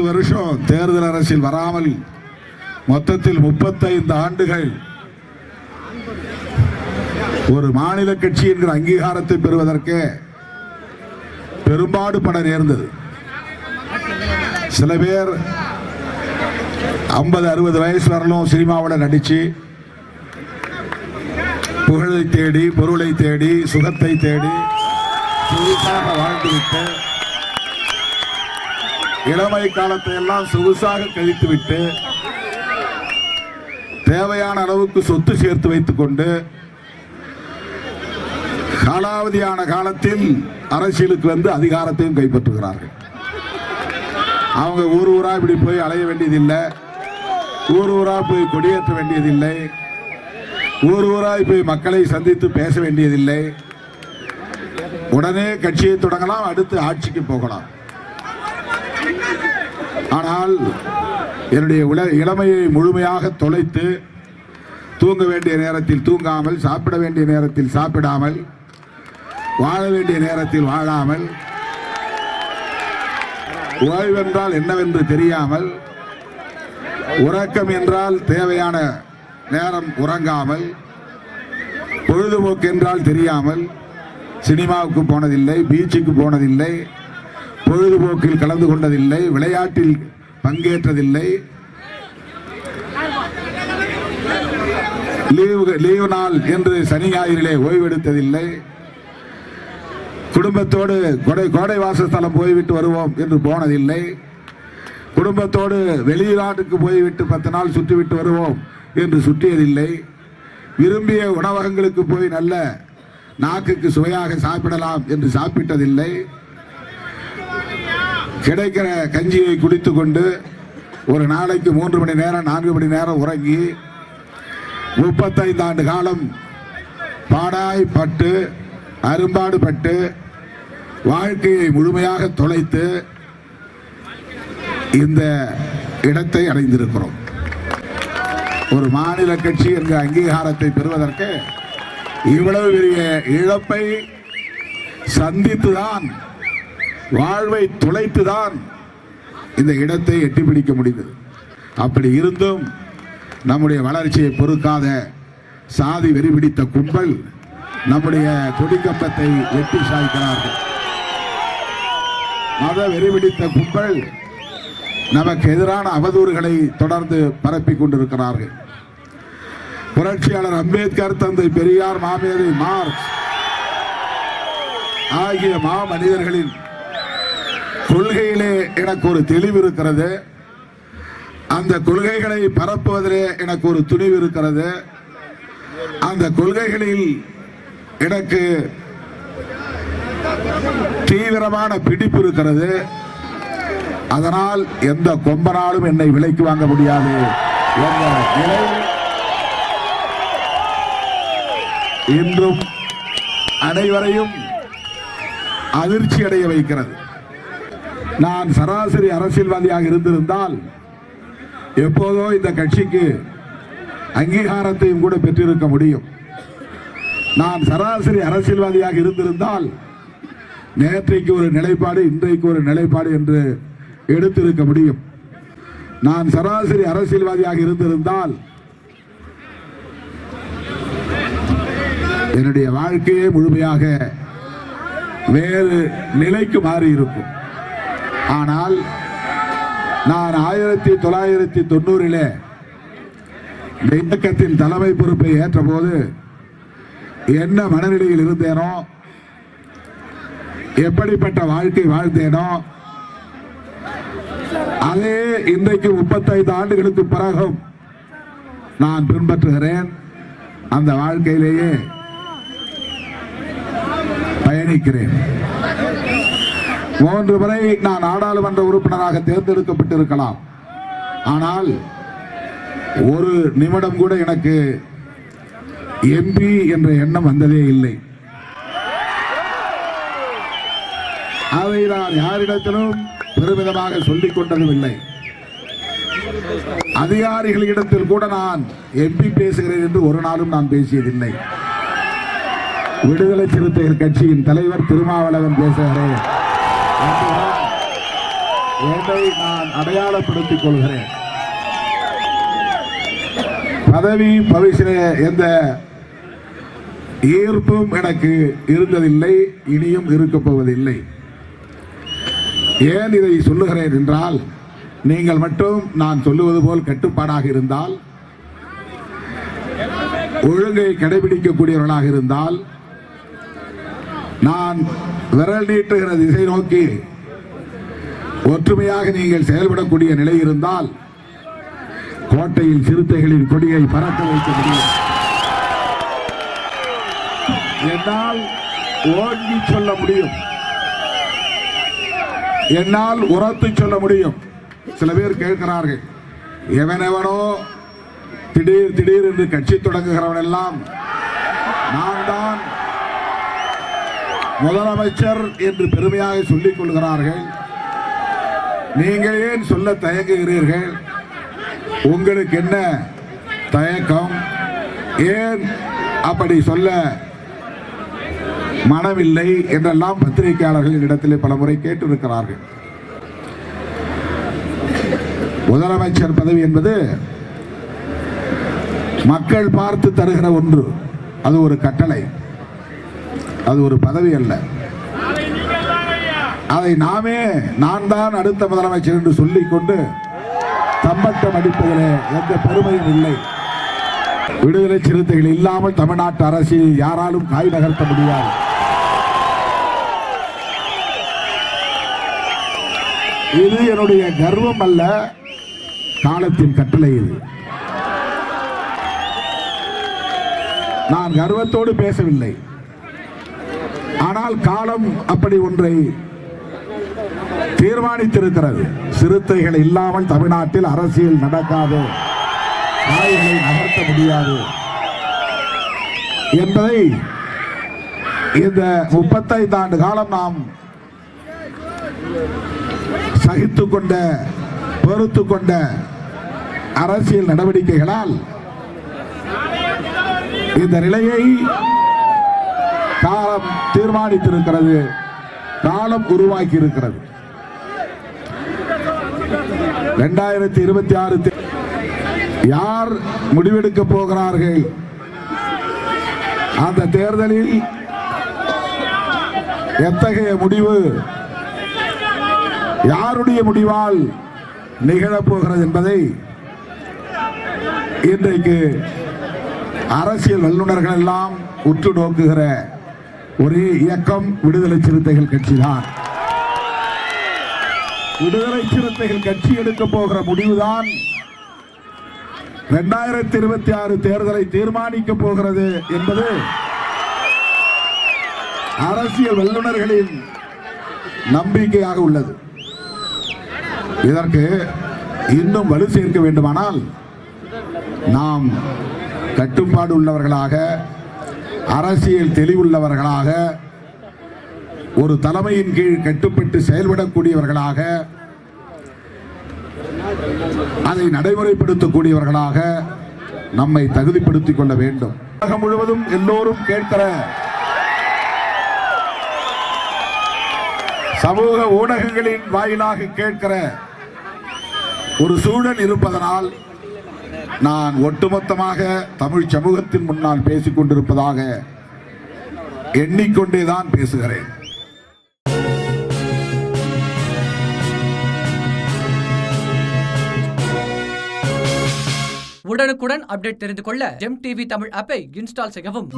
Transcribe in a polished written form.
வருஷம் தேர்தல் அரசியல் வராமல் மொத்தத்தில் 35 ஆண்டுகள் ஒரு மாநில கட்சி என்கிற அங்கீகாரத்தை பெறுவதற்கு பெரும்பாடு பட நேர்ந்தது. சில பேர் 50-60 வயசு வரலும் சினிமாவோட நடிச்சு புகழை தேடி, பொருளை தேடி, சுகத்தை தேடி வாழ்ந்துவிட்டு இளமை காலத்தை எல்லாம் சொகுசாக கழித்துவிட்டு தேவையான அளவுக்கு சொத்து சேர்த்து வைத்துக் கொண்டு காலாவதியான காலத்தில் அரசியலுக்கு வந்து அதிகாரத்தையும் கைப்பற்றுகிறார்கள். அவங்க ஊர் ஊரா இப்படி போய் அலைய வேண்டியதில்லை, ஊர் ஊரா போய் கொடியேற்ற வேண்டியதில்லை, ஊர் ஊராய் போய் மக்களை சந்தித்து பேச வேண்டியதில்லை. உடனே கட்சியை தொடங்கலாம், அடுத்து ஆட்சிக்கு போகலாம். ஆனால் என்னுடைய இளமையை முழுமையாக தொலைத்து தூங்க வேண்டிய நேரத்தில் தூங்காமல், சாப்பிட வேண்டிய நேரத்தில் சாப்பிடாமல், வாழ வேண்டிய நேரத்தில் வாழாமல், ஓய்வென்றால் என்னவென்று தெரியாமல், உறக்கம் என்றால் தேவையான நேரம் உறங்காமல், பொழுதுபோக்கு என்றால் தெரியாமல் சினிமாவுக்கு போனதில்லை, பீச்சுக்கு போனதில்லை, பொழுதுபோக்கில் கலந்து கொண்டதில்லை, விளையாட்டில் பங்கேற்றதில்லை, லீவு நாள் என்று சனி ஞாயிறிலே ஓய்வெடுத்ததில்லை, குடும்பத்தோடு கோடை வாசஸ்தலம் போய்விட்டு வருவோம் என்று போனதில்லை, குடும்பத்தோடு வெளிநாட்டுக்கு போய்விட்டு 10 நாள் சுற்றிவிட்டு வருவோம் என்று சுற்றியதில்லை, விரும்பிய உணவகங்களுக்கு போய் நல்ல நாக்குக்கு சுவையாக சாப்பிடலாம் என்று சாப்பிட்டதில்லை, கிடைக்கிற கஞ்சியை குடித்துக் கொண்டு ஒரு நாளைக்கு 3 மணி நேரம் 4 மணி நேரம் உறங்கி 35 ஆண்டு காலம் பாடாய்பட்டு அரும்பாடு பட்டு வாழ்க்கையை முழுமையாக தொலைத்து இந்த இடத்தை அடைந்திருக்கிறோம். ஒரு மாநில கட்சி என்ற அங்கீகாரத்தை பெறுவதற்கு இவ்வளவு பெரிய இழப்பை சந்தித்துதான், வாழ்வை துளைத்துதான் இந்த இடத்தை எட்டி பிடிக்க முடிந்தது. அப்படி இருந்தும் நம்முடைய வளர்ச்சியை பொறுக்காத சாதி வெறி பிடித்த கும்பல் நம்முடைய கொடிக்கம்பத்தை வெட்டி சாய்க்கிறார்கள். மத வெறி பிடித்த கும்பல் நமக்கு எதிரான அவதூறுகளை தொடர்ந்து பரப்பிக் கொண்டிருக்கிறார்கள். புரட்சியாளர் அம்பேத்கர், தந்தை பெரியார், மாமேதை மார்க்ஸ் ஆகிய மாமனிதர்களின் கொள்கையிலே எனக்கு ஒரு தெளிவு இருக்கிறது. அந்த கொள்கைகளை பரப்புவதிலே எனக்கு ஒரு துணிவு இருக்கிறது. அந்த கொள்கைகளில் எனக்கு தீவிரமான பிடிப்பு இருக்கிறது. அதனால் எந்த கொம்பனாலும் என்னை விலைக்கு வாங்க முடியாது என்ற நிலை இன்றும் அனைவரையும் அதிர்ச்சி அடைய வைக்கிறது. நான் சராசரி அரசியல்வாதியாக இருந்திருந்தால் எப்போதோ இந்த கட்சிக்கு அங்கீகாரத்தையும் கூட பெற்றிருக்க முடியும். நான் சராசரி அரசியல்வாதியாக இருந்திருந்தால் நேற்றைக்கு ஒரு நிலைப்பாடு, இன்றைக்கு ஒரு நிலைப்பாடு என்று எடுத்திருக்க முடியும். நான் சராசரி அரசியல்வாதியாக இருந்திருந்தால் என்னுடைய வாழ்க்கையே முழுமையாக வேறு நிலைக்கு மாறி இருக்கும். ஆனால் நான் 1990 இந்த இயக்கத்தின் தலைமை பொறுப்பை ஏற்ற போது என்ன மனநிலையில் இருந்தேனோ, எப்படிப்பட்ட வாழ்க்கை வாழ்ந்தேனோ, அதே இன்றைக்கு 35 ஆண்டுகளுக்கு பிறகும் நான் பின்பற்றுகிறேன். அந்த வாழ்க்கையிலேயே பயணிக்கிறேன். 3 முறை நான் நாடாளுமன்ற உறுப்பினராக தேர்ந்தெடுக்கப்பட்டிருக்கலாம். ஆனால் ஒரு நிமிடம் கூட எனக்கு எம்பி என்ற எண்ணம் வந்ததே இல்லை. அதை நான் யாரிடத்திலும் பெருமிதமாக சொல்லிக் கொண்டதும் இல்லை. அதிகாரிகளிடத்தில் கூட நான் எம்பி பேசுகிறேன் என்று ஒரு நாளும் நான் பேசியதில்லை. விடுதலை சிறுத்தைகள் கட்சியின் தலைவர் திருமாவளவன் பேசுகிறேன் என்னை நான் அடையாளப்படுத்திக் கொள்கிறேன். பதவி பவிசிலே எந்த ஈர்ப்பும் எனக்கு இருந்ததில்லை, இனியும் இருக்கப் போவதில்லை. ஏன் இதை சொல்லுகிறேன் என்றால், நீங்கள் மட்டும் நான் சொல்லுவது போல் கட்டுப்பாடாக இருந்தால், ஒழுங்கை கடைபிடிக்கக்கூடியவர்களாக இருந்தால், நான் விரல் நீட்டுகிற திசை நோக்கி ஒற்றுமையாக நீங்கள் செயல்படக்கூடிய நிலை இருந்தால், கோட்டையில் சிறுத்தைகளின் கொடியை பறக்க வைக்க முடியும். என்னால் ஓங்கி சொல்ல முடியும், என்னால் உரத்து சொல்ல முடியும். சில பேர் கேட்கிறார்கள், எவனெவனோ திடீர் திடீர் என்று கட்சி தொடங்குகிறவன் எல்லாம் நான் தான் முதலமைச்சர் என்று பெருமையாக சொல்லிக் கொள்கிறார்கள். நீங்கள் ஏன் சொல்ல தயங்குகிறீர்கள்? உங்களுக்கு என்ன தயக்கம்? ஏன் அப்படி சொல்ல மனமில்லை என்றெல்லாம் பத்திரிகையாளர்கள் இடத்திலே பல முறை கேட்டிருக்கிறார்கள். முதலமைச்சர் பதவி என்பது மக்கள் பார்த்து தருகிற ஒன்று. அது ஒரு கட்டளை, அது ஒரு பதவி அல்ல. அதை நாமே நான் தான் அடுத்த முதலமைச்சர் என்று சொல்லிக்கொண்டு தம்பட்டம் அடிப்பதில் எந்த பெருமையும் இல்லை. விடுதலை சிறுத்தைகள் இல்லாமல் தமிழ்நாட்டு அரசியல் யாராலும் காய் நகர்த்த முடியாது. இது என்னுடைய கர்வம் அல்ல, காலத்தின் கட்டளை. இது நான் கர்வத்தோடு பேசவில்லை. ஆனால் காலம் அப்படி ஒன்றை தீர்மானித்திருக்கிறது. சிறுத்தைகள் இல்லாமல் தமிழ்நாட்டில் அரசியல் நடக்காது, காய்களை நகர்த்த முடியாது என்பதை இந்த 35 ஆண்டு காலம் நாம் சகித்துக் கொண்ட, பொறுத்து கொண்ட அரசியல் நடவடிக்கைகளால் இந்த நிலையை காலம் தீர்மானித்திருக்கிறது, காலம் உருவாக்கி இருக்கிறது. 2026 யார் முடிவெடுக்க போகிறார்கள்? அந்த தேர்தலில் எத்தகைய முடிவு யாருடைய முடிவால் நிகழப்போகிறது என்பதை இன்றைக்கு அரசியல் வல்லுநர்கள் எல்லாம் உற்று நோக்குகிற ஒரே இயக்கம் விடுதலை சிறுத்தைகள் கட்சிதான். விடுதலை சிறுத்தைகள் கட்சி எடுக்க போகிற முடிவுதான் 2026 தேர்தலை தீர்மானிக்க போகிறது என்பது அரசியல் வல்லுநர்களின் நம்பிக்கையாக உள்ளது. இதற்கு இன்னும் வலு சேர்க்க வேண்டுமானால் நாம் கட்டுப்பாடு உள்ளவர்களாக, அரசியல் தெளிவுள்ளவர்களாக, ஒரு தலைமையின் கீழ் கட்டுப்பட்டு செயல்படக்கூடியவர்களாக, அதை நடைமுறைப்படுத்தக்கூடியவர்களாக நம்மை தகுதிப்படுத்திக் கொள்ள வேண்டும். உலகம் முழுவதும் எல்லோரும் கேட்கிற, சமூக ஊடகங்களின் வாயிலாக கேட்கிற ஒரு சூழல் இருப்பதனால் நான் ஒட்டுமொத்தமாக தமிழ் சமூகத்தின் முன்னால் பேசிக் கொண்டிருப்பதாக எண்ணிக்கொண்டேதான் பேசுகிறேன். உடனுக்குடன் அப்டேட் தெரிந்து கொள்ள ஜெம் டிவி தமிழ் ஆப்பை இன்ஸ்டால் செய்யவும்.